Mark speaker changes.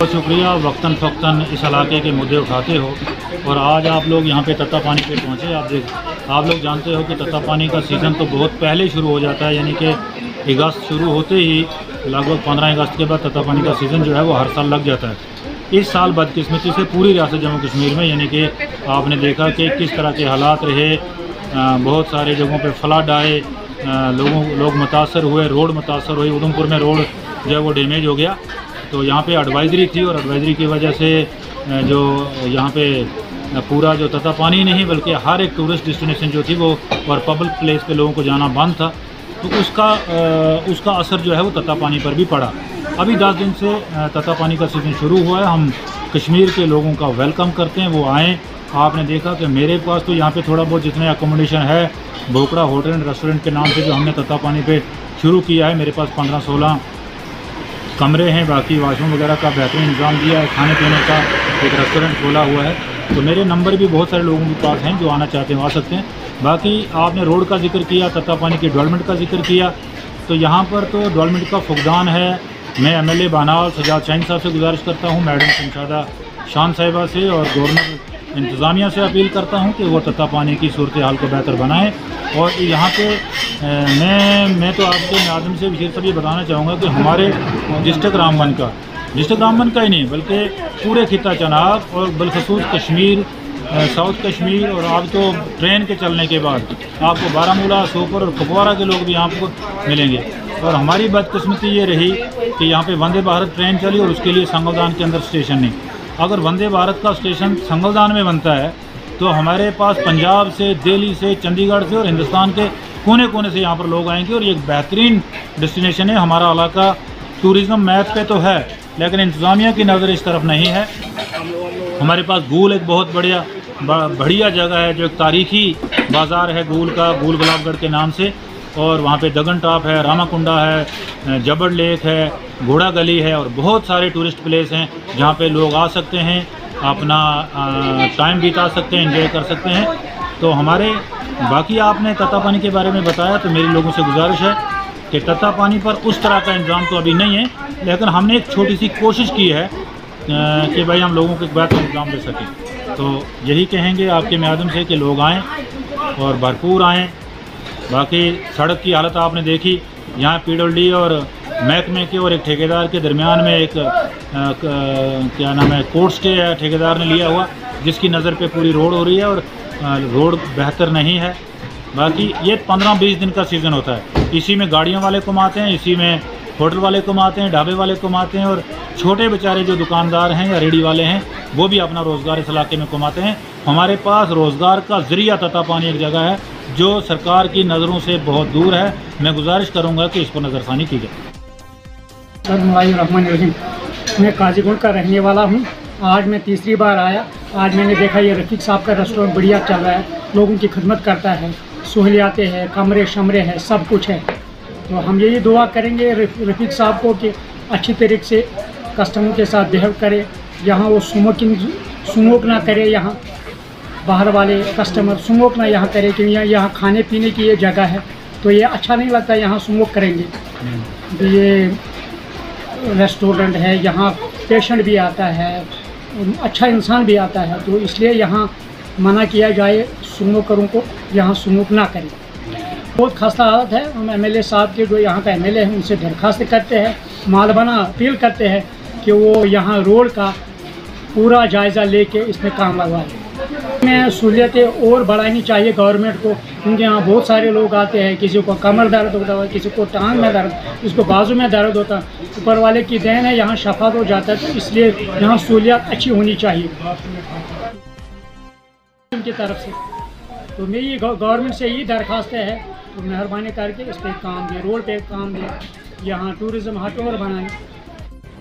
Speaker 1: बहुत शुक्रिया, वक्तन फ़क्तन इस इलाके के मुद्दे उठाते हो और आज आप लोग यहाँ पे तत्ता पानी पे पहुँचे। आप लोग जानते हो कि तत्ता पानी का सीज़न तो बहुत पहले शुरू हो जाता है, यानी कि अगस्त शुरू होते ही लगभग 15 अगस्त के बाद तत्ता पानी का सीज़न जो है वो हर साल लग जाता है। इस साल बदकिस्मती से पूरी रियासत जम्मू कश्मीर में यानी कि आपने देखा कि किस तरह के हालात रहे, बहुत सारे जगहों पे फ्लड आए, लोग मुतासर हुए, रोड मुतासर हुई। उधमपुर में रोड जो है वो डैमेज हो गया, तो यहाँ पे एडवाइज़री थी और एडवाइज़री की वजह से जो यहाँ पे पूरा जो तत्ता पानी नहीं बल्कि हर एक टूरिस्ट डेस्टिनेशन जो थी वो और पब्लिक प्लेस पे लोगों को जाना बंद था, तो उसका असर जो है वो तत्ता पानी पर भी पड़ा। अभी 10 दिन से तत्ता पानी का सीज़न शुरू हुआ है। हम कश्मीर के लोगों का वेलकम करते हैं, वो आएँ। आपने देखा कि मेरे पास तो यहाँ पे थोड़ा बहुत जितने अकोमोडेशन है, भोकड़ा होटल एंड रेस्टोरेंट के नाम से जो हमने तत्ता पानी पे शुरू किया है, मेरे पास 15-16 कमरे हैं। बाकी वाशरूम वगैरह का बेहतरीन इंतज़ाम दिया है, खाने पीने का एक रेस्टोरेंट खोला हुआ है। तो मेरे नंबर भी बहुत सारे लोगों के पास हैं, जो आना चाहते हैं आ सकते हैं। बाकी आपने रोड का जिक्र किया, तत्ता पानी की डेवलपमेंट का जिक्र किया, तो यहाँ पर तो डेवलपमेंट का फुकदान है। मैं MLA बानाल सजाद शाहीन साहब से गुजारिश करता हूँ, मैडम शमशादा शान साहिबा से और गवर्नर इंतज़ामिया से अपील करता हूँ कि वो तत्ता पानी की सूरत हाल को बेहतर बनाएँ। और यहाँ पे मैं तो आपके माध्यम से विशेष तौर ये बताना चाहूँगा कि हमारे डिस्ट्रिक्ट रामबन का ही नहीं बल्कि पूरे खिता चनाब और बिलखसूस कश्मीर, साउथ कश्मीर, और अब तो ट्रेन के चलने के बाद आपको बारामूला, सोपोर और कुपवारा के लोग भी यहाँ को मिलेंगे। और हमारी बदकिस्मती ये रही कि यहाँ पे वंदे भारत ट्रेन चली और उसके लिए संगलदान के अंदर स्टेशन नहीं। अगर वंदे भारत का स्टेशन संगलदान में बनता है तो हमारे पास पंजाब से, दिल्ली से, चंडीगढ़ से और हिंदुस्तान के कोने कोने से यहाँ पर लोग आएंगे और ये एक बेहतरीन डेस्टिनेशन है। हमारा इलाका टूरिज़म मैप पे तो है लेकिन इंतज़ामिया की नज़र इस तरफ नहीं है। हमारे पास गूल एक बहुत बढ़िया जगह है, जो एक तारीखी बाज़ार है गूल का, गूल गुलाबगढ़ के नाम से, और वहाँ पे दगन टॉप है, रामाकुंडा है, जबड़ लेक है, घोड़ा गली है और बहुत सारे टूरिस्ट प्लेस हैं जहाँ पे लोग आ सकते हैं, अपना टाइम बिता सकते हैं, एंजॉय कर सकते हैं। तो हमारे बाकी आपने तत्ता पानी के बारे में बताया, तो मेरी लोगों से गुजारिश है कि तत्ता पानी पर उस तरह का इंतज़ाम तो अभी नहीं है, लेकिन हमने एक छोटी सी कोशिश की है कि भाई हम लोगों को एक बेहतर इंतज़ाम दे सकें। तो यही कहेंगे आपके माध्यम से कि लोग आएँ और भरपूर आएँ। बाकी सड़क की हालत आपने देखी, यहाँ PWD और महकमे के और एक ठेकेदार के दरमियान में एक क्या नाम है, कोर्ट स्टे है ठेकेदार ने लिया हुआ, जिसकी नज़र पे पूरी रोड हो रही है और रोड बेहतर नहीं है। बाकी ये 15-20 दिन का सीज़न होता है, इसी में गाड़ियों वाले कमाते हैं, इसी में होटल वाले कमाते हैं, ढाबे वाले कमाते हैं, और छोटे बेचारे जो दुकानदार हैं या रेडी वाले हैं वो भी अपना रोज़गार इस इलाके में कमाते हैं। हमारे पास रोज़गार का ज़रिया तत्ता पानी एक जगह है जो सरकार की नज़रों से बहुत दूर है। मैं गुजारिश करूँगा कि इस पर नज़रसानी की जाए।
Speaker 2: मैं काजीगुंड का रहने वाला हूँ। आज मैं तीसरी बार आया। आज मैंने देखा ये रफ़ीक साहब का रेस्टोरेंट बढ़िया चल रहा है, लोगों की खिदमत करता है, सहूलियातें हैं, कमरे शमरे हैं, सब कुछ है। तो हम यही दुआ करेंगे रफ़ीक साहब को कि अच्छी तरीके से कस्टमर के साथ बिहेव करे, यहाँ वो स्मोक ना करे, यहाँ बाहर वाले कस्टमर स्मोक ना यहाँ करे, क्योंकि यहाँ खाने पीने की ये जगह है, तो ये अच्छा नहीं लगता यहाँ स्मोक करेंगे। तो ये रेस्टोरेंट है, यहाँ पेशेंट भी आता है, अच्छा इंसान भी आता है, तो इसलिए यहाँ मना किया जाए स्मोकरों को यहाँ स्मोक ना करें। बहुत खस्ता हालत है। हम MLA साहब के जो यहाँ का MLA है उनसे दरख्वास्त करते हैं, मालबाना अपील करते हैं कि वो यहाँ रोड का पूरा जायज़ा लेके इसमें काम लगवाए। में सहूलियतें और बढ़ानी चाहिए गवर्नमेंट को, क्योंकि यहाँ बहुत सारे लोग आते हैं, किसी को कमर दर्द होता है, किसी को टांग में दर्द, किसी को बाजू में दर्द होता है। ऊपर वाले की देन है, यहाँ शफा हो जाता है, तो इसलिए यहाँ सहूलियत अच्छी होनी चाहिए उनकी तरफ से। तो मेरी गवर्नमेंट से यही दरख्वास्त है, तो मेहरबानी करके इस पर काम दे, रोड पे काम दे, यहाँ टूरिज़्म हट और बनाए।